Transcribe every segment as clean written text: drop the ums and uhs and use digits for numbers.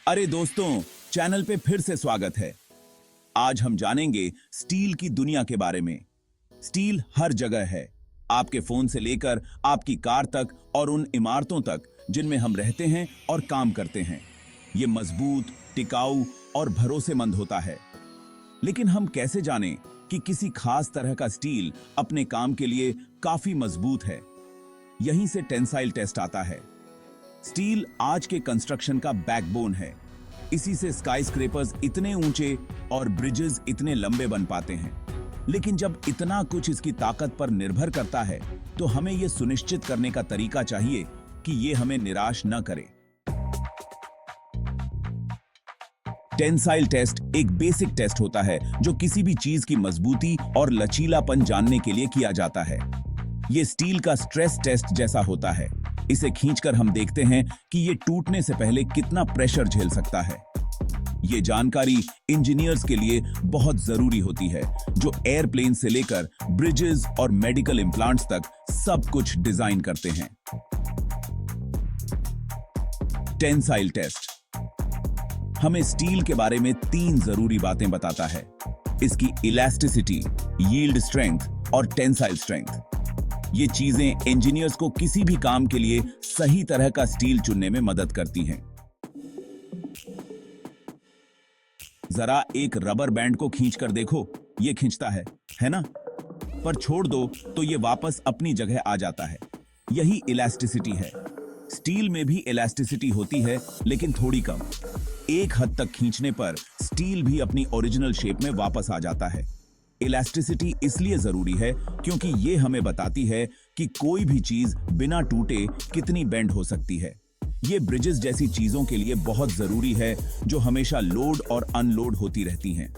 अरे दोस्तों, चैनल पे फिर से स्वागत है। आज हम जानेंगे स्टील की दुनिया के बारे में। स्टील हर जगह है, आपके फोन से लेकर आपकी कार तक और उन इमारतों तक जिनमें हम रहते हैं और काम करते हैं। ये मजबूत, टिकाऊ और भरोसेमंद होता है। लेकिन हम कैसे जानें कि किसी खास तरह का स्टील अपने काम के लिए काफी मजबूत है? यहीं से टेंसाइल टेस्ट आता है। स्टील आज के कंस्ट्रक्शन का बैकबोन है। इसी से स्काईस्क्रेपर्स इतने ऊंचे और ब्रिजेस इतने लंबे बन पाते हैं। लेकिन जब इतना कुछ इसकी ताकत पर निर्भर करता है, तो हमें यह सुनिश्चित करने का तरीका चाहिए कि यह हमें निराश न करे। टेंसाइल टेस्ट एक बेसिक टेस्ट होता है जो किसी भी चीज की मजबूती और लचीलापन जानने के लिए किया जाता है। यह स्टील का स्ट्रेस टेस्ट जैसा होता है। इसे खींचकर हम देखते हैं कि यह टूटने से पहले कितना प्रेशर झेल सकता है। यह जानकारी इंजीनियर्स के लिए बहुत जरूरी होती है, जो एयरप्लेन से लेकर ब्रिजेस और मेडिकल इम्प्लांट्स तक सब कुछ डिजाइन करते हैं। टेंसाइल टेस्ट हमें स्टील के बारे में 3 जरूरी बातें बताता है: इसकी इलास्टिसिटी, यील्ड स्ट्रेंथ और टेंसाइल स्ट्रेंथ। ये चीजें इंजीनियर्स को किसी भी काम के लिए सही तरह का स्टील चुनने में मदद करती हैं। जरा एक रबर बैंड को खींचकर देखो, ये खींचता है ना? पर छोड़ दो तो ये वापस अपनी जगह आ जाता है। यही इलास्टिसिटी है। स्टील में भी इलास्टिसिटी होती है, लेकिन थोड़ी कम। एक हद तक खींचने पर स्टील भी अपनी ओरिजिनल शेप में वापस आ जाता है। इलास्टिसिटी इसलिए जरूरी है क्योंकि ये हमें बताती है कि कोई भी चीज बिना टूटे कितनी बेंड हो सकती है। ये ब्रिजेस जैसी चीजों के लिए बहुत जरूरी है, जो हमेशा लोड और अनलोड होती रहती हैं।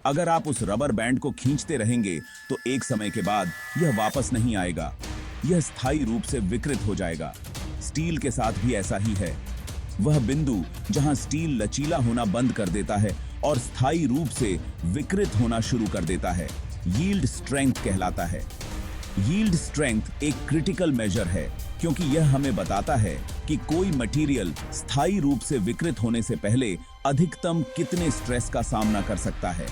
अगर आप उस रबर बैंड को खींचते रहेंगे तो एक समय के बाद यह वापस नहीं आएगा। यह स्थायी रूप से विकृत हो जाएगा। स्टील के साथ भी ऐसा ही है। वह बिंदु जहां स्टील लचीला होना बंद कर देता है और स्थायी रूप से विकृत होना शुरू कर देता है, यील्ड स्ट्रेंथ कहलाता है। यील्ड स्ट्रेंथ एक क्रिटिकल मेजर है, क्योंकि यह हमें बताता है कि कोई मटेरियल स्थायी रूप से विकृत होने से पहले अधिकतम कितने स्ट्रेस का सामना कर सकता है।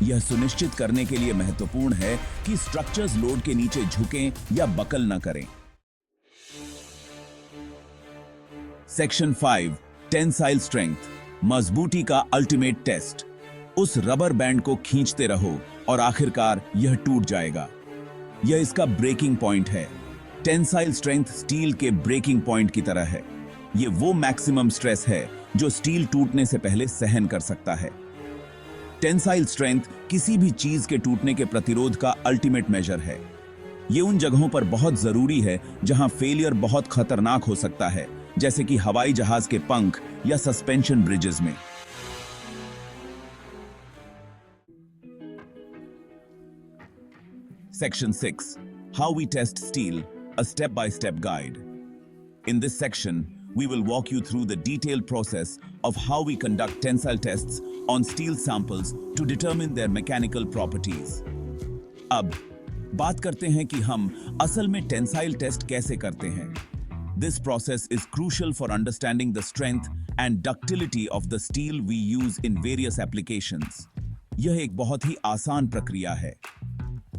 यह सुनिश्चित करने के लिए महत्वपूर्ण है कि स्ट्रक्चर्स लोड के नीचे झुकें या बकल न करें। सेक्शन 5, टेंसाइल स्ट्रेंथ, मजबूती का अल्टीमेट टेस्ट। उस रबर बैंड को खींचते रहो और आखिरकार यह टूट जाएगा। यह इसका ब्रेकिंग पॉइंट है। टेंसाइल स्ट्रेंथ स्टील के ब्रेकिंग पॉइंट की तरह है। यह वो मैक्सिमम स्ट्रेस है जो स्टील टूटने से पहले सहन कर सकता है। टेंसाइल स्ट्रेंथ किसी भी चीज के टूटने के प्रतिरोध का अल्टीमेट मेजर है। यह उन जगहों पर बहुत जरूरी है जहां फेलियर बहुत खतरनाक हो सकता है, जैसे कि हवाई जहाज के पंख या सस्पेंशन ब्रिजेस में। Section 6, How we test steel, a step-by-step guide. In this section, we will walk you through the detailed process of how we conduct tensile tests on steel samples to determine their mechanical properties. अब बात करते हैं कि हम असल में tensile test कैसे करते हैं। This process is crucial for understanding the strength and ductility of the steel we use in various applications. यह एक बहुत ही आसान प्रक्रिया है।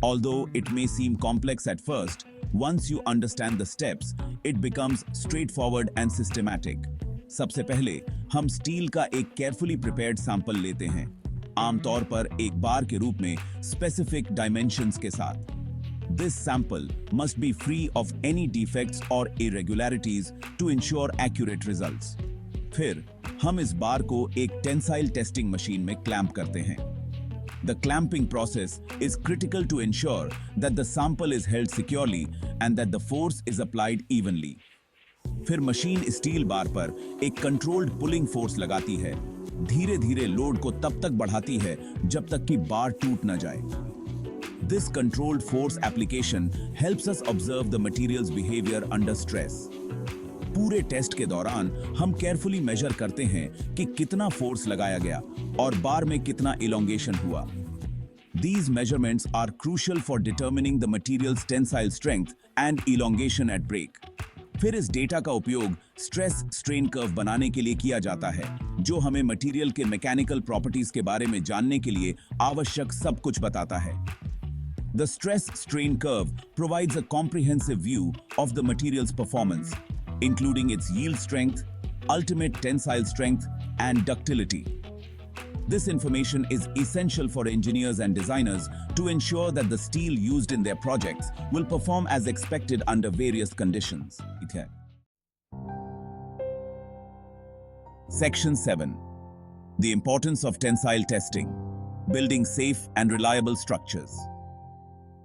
Although it may seem complex at first, once you understand the steps, it becomes straightforward and systematic. सबसे पहले हम steel का एक carefully prepared sample लेते हैं, आमतौर पर एक बार के रूप में specific dimensions के साथ। This sample must be free of any defects or irregularities to ensure accurate results. फिर हम इस बार को एक टेंसाइल टेस्टिंग मशीन में क्लैंप करते हैं। The clamping process is critical to ensure that the sample is held securely and that the force is applied evenly. फिर machine steel bar पर एक कंट्रोल्ड पुलिंग फोर्स लगाती है। धीरे धीरे लोड को तब तक बढ़ाती है जब तक कि बार टूट न जाए। This controlled force application helps us observe the material's behavior under stress. पूरे टेस्ट के दौरान हम केयरफुली मेजर करते हैं कि कितना फोर्स लगाया गया और बार में कितना इलोंगेशन हुआ। These measurements are crucial for determining the material's tensile strength and elongation at break. फिर इस डेटा का उपयोग स्ट्रेस स्ट्रेन कर्व बनाने के लिए किया जाता है, जो हमें मटेरियल के मैकेनिकल प्रॉपर्टीज के बारे में जानने के लिए आवश्यक सब कुछ बताता है। The stress strain curve provides a comprehensive view of the material's performance, including its yield strength, ultimate tensile strength, and ductility. This information is essential for engineers and designers to ensure that the steel used in their projects will perform as expected under various conditions. Section 7. The importance of tensile testing, building safe and reliable structures.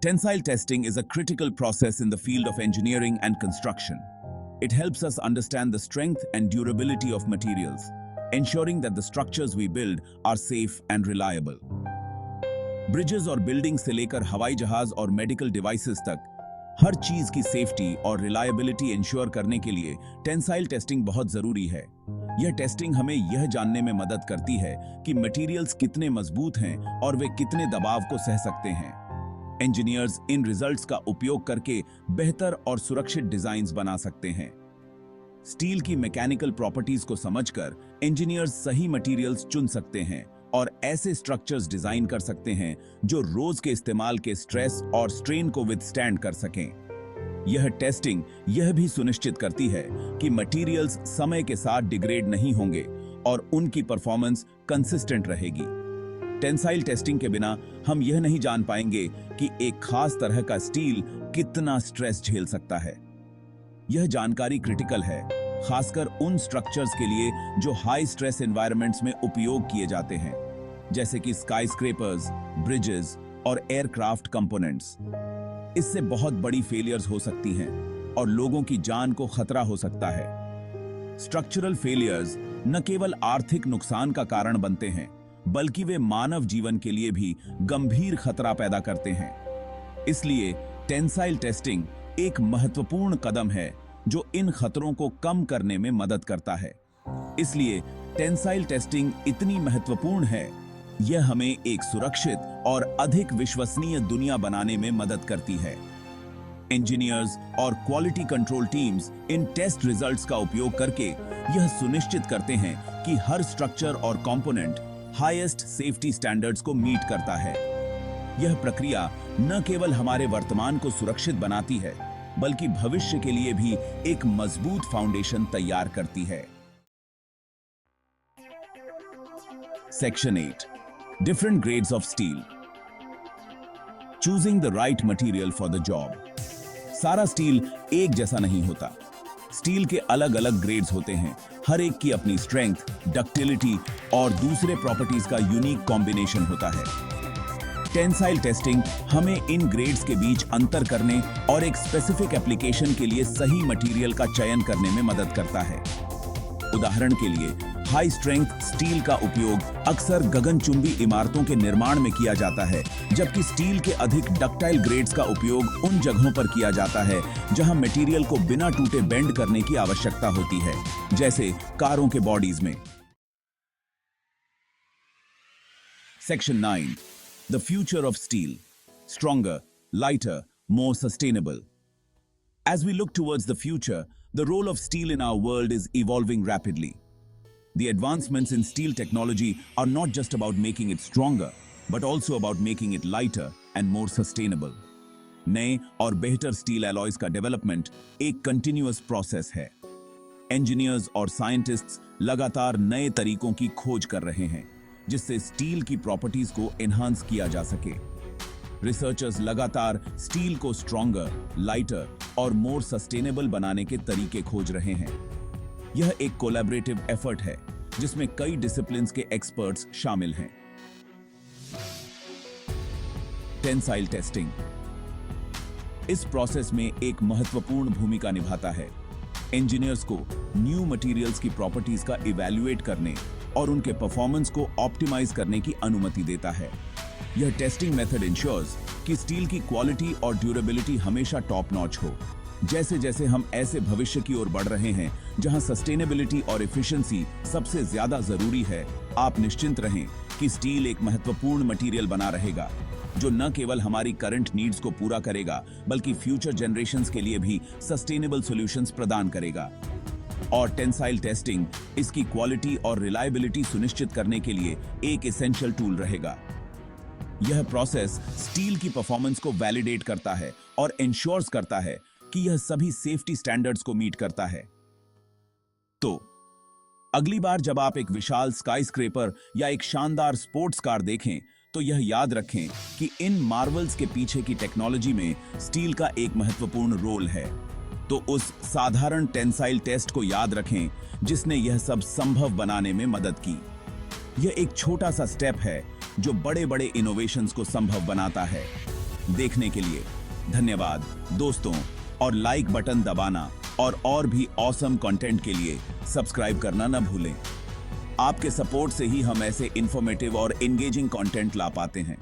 Tensile testing is a critical process in the field of engineering and construction. It helps us understand the strength and durability of materials, ensuring that the structures we build are safe and reliable. Bridges और buildings से लेकर हवाई जहाज और medical devices तक हर चीज की safety और reliability ensure करने के लिए tensile testing बहुत जरूरी है। यह टेस्टिंग हमें यह जानने में मदद करती है कि मटेरियल्स कितने मजबूत हैं और वे कितने दबाव को सह सकते हैं। इंजीनियर्स इन रिजल्ट्स का उपयोग करके बेहतर और सुरक्षित डिजाइन्स बना सकते हैं। स्टील की मैकेनिकल प्रॉपर्टीज को समझकर इंजीनियर्स सही मटेरियल्स चुन सकते हैं और ऐसे स्ट्रक्चर्स डिजाइन कर सकते हैं जो रोज के इस्तेमाल के स्ट्रेस और स्ट्रेन को विथस्टैंड कर सकें। यह टेस्टिंग यह भी सुनिश्चित करती है कि मटेरियल्स समय के साथ डिग्रेड नहीं होंगे और उनकी परफॉर्मेंस कंसिस्टेंट रहेगी। टेंसाइल टेस्टिंग के बिना हम यह नहीं जान पाएंगे कि एक खास तरह का स्टील कितना स्ट्रेस झेल सकता है। यह जानकारी क्रिटिकल है, खासकर उन स्ट्रक्चर्स के लिए जो हाई स्ट्रेस एनवायरनमेंट्स में उपयोग किए जाते हैं, जैसे कि स्काईस्क्रेपर्स, ब्रिजेस और एयरक्राफ्ट कंपोनेंट्स। इससे बहुत बड़ी फेलियर्स हो सकती हैं और लोगों की जान को खतरा हो सकता है। स्ट्रक्चरल फेलियर्स न केवल आर्थिक नुकसान का कारण बनते हैं, बल्कि वे मानव जीवन के लिए भी गंभीर खतरा पैदा करते हैं। इसलिए टेंसाइल टेस्टिंग एक महत्वपूर्ण कदम है जो इन खतरों को कम करने में मदद करता है। इसलिए टेंसाइल टेस्टिंग इतनी महत्वपूर्ण है, यह हमें एक सुरक्षित और अधिक विश्वसनीय दुनिया बनाने में मदद करती है। इंजीनियर्स और क्वालिटी कंट्रोल टीम्स इन टेस्ट रिजल्ट्स का उपयोग करके यह सुनिश्चित करते हैं कि हर स्ट्रक्चर और कंपोनेंट हाईएस्ट सेफ्टी स्टैंडर्ड्स को मीट करता है। यह प्रक्रिया न केवल हमारे वर्तमान को सुरक्षित बनाती है, बल्कि भविष्य के लिए भी एक मजबूत फाउंडेशन तैयार करती है। Section 8. Different grades of steel. Choosing the right material for the job. सारा स्टील एक जैसा नहीं होता। स्टील के अलग अलग ग्रेड्स होते हैं, हर एक की अपनी स्ट्रेंथ, डक्टिलिटी और दूसरे प्रॉपर्टीज का यूनिक कॉम्बिनेशन होता है। टेंसाइल टेस्टिंग हमें इन ग्रेड्स के बीच अंतर करने और एक स्पेसिफिक एप्लीकेशन के लिए सही मटेरियल का चयन करने में मदद करता है। उदाहरण के लिए, हाई स्ट्रेंथ स्टील का उपयोग अक्सर गगनचुंबी इमारतों के निर्माण में किया जाता है, जबकि स्टील के अधिक डक्टाइल ग्रेड्स का उपयोग उन जगहों पर किया जाता है जहां मटेरियल को बिना टूटे बेंड करने की आवश्यकता होती है, जैसे कारों के बॉडीज में। Section 9. The future of steel. Stronger, lighter, more sustainable. As we look towards the future, the role of steel in our world is evolving rapidly. The advancements in steel technology are not just about making it stronger, but also about making it lighter and more sustainable. नए और बेहतर steel alloys का development एक continuous process है। Engineers और scientists लगातार नए तरीकों की खोज कर रहे हैं, जिससे स्टील की प्रॉपर्टीज को एनहांस किया जा सके। रिसर्चर्स लगातार स्टील को स्ट्रॉन्गर, लाइटर और मोर सस्टेनेबल बनाने के तरीके खोज रहे हैं। यह एक कोलैबोरेटिव एफर्ट है जिसमें कई डिसिप्लिन्स के एक्सपर्ट्स शामिल हैं। टेंसाइल टेस्टिंग इस प्रोसेस में एक महत्वपूर्ण भूमिका निभाता है। इंजीनियर्स को न्यू मटेरियल्स की प्रॉपर्टीज का इवैल्यूएट करने और उनके परफॉर्मेंस को ऑप्टिमाइज करने की अनुमति देता है। यह टेस्टिंग मेथड इंश्योर्स कि स्टील की क्वालिटी और ड्यूरेबिलिटी हमेशा टॉप नॉच हो। जैसे जैसे हम ऐसे भविष्य की ओर बढ़ रहे हैं जहां सस्टेनेबिलिटी और एफिशिएंसी सबसे ज्यादा जरूरी है, आप निश्चिंत रहें कि स्टील एक महत्वपूर्ण मटेरियल बना रहेगा। जो न केवल हमारी करंट नीड्स को पूरा करेगा बल्कि फ्यूचर जनरेशंस के लिए भी सस्टेनेबल सॉल्यूशंस प्रदान करेगा। और टेंसाइल टेस्टिंग इसकी क्वालिटी और रिलायबिलिटी सुनिश्चित करने के लिए एक एसेंशियल टूल रहेगा। यह प्रोसेस स्टील की परफॉर्मेंस को वैलिडेट करता है और इंश्योर्स करता है कि यह सभी सेफ्टी स्टैंडर्ड्स को मीट करता है। तो अगली बार जब आप एक विशाल स्काईस्क्रेपर या एक शानदार स्पोर्ट्स कार देखें तो यह याद रखें कि इन मार्वल्स के पीछे की टेक्नोलॉजी में स्टील का एक महत्वपूर्ण रोल है। तो उस साधारण टेंसाइल टेस्ट को याद रखें जिसने यह सब संभव बनाने में मदद की। यह एक छोटा सा स्टेप है जो बड़े बड़े इनोवेशंस को संभव बनाता है। देखने के लिए धन्यवाद दोस्तों, और लाइक बटन दबाना और भी ऑसम कंटेंट के लिए सब्सक्राइब करना न भूलें। आपके सपोर्ट से ही हम ऐसे इंफॉर्मेटिव और एंगेजिंग कंटेंट ला पाते हैं।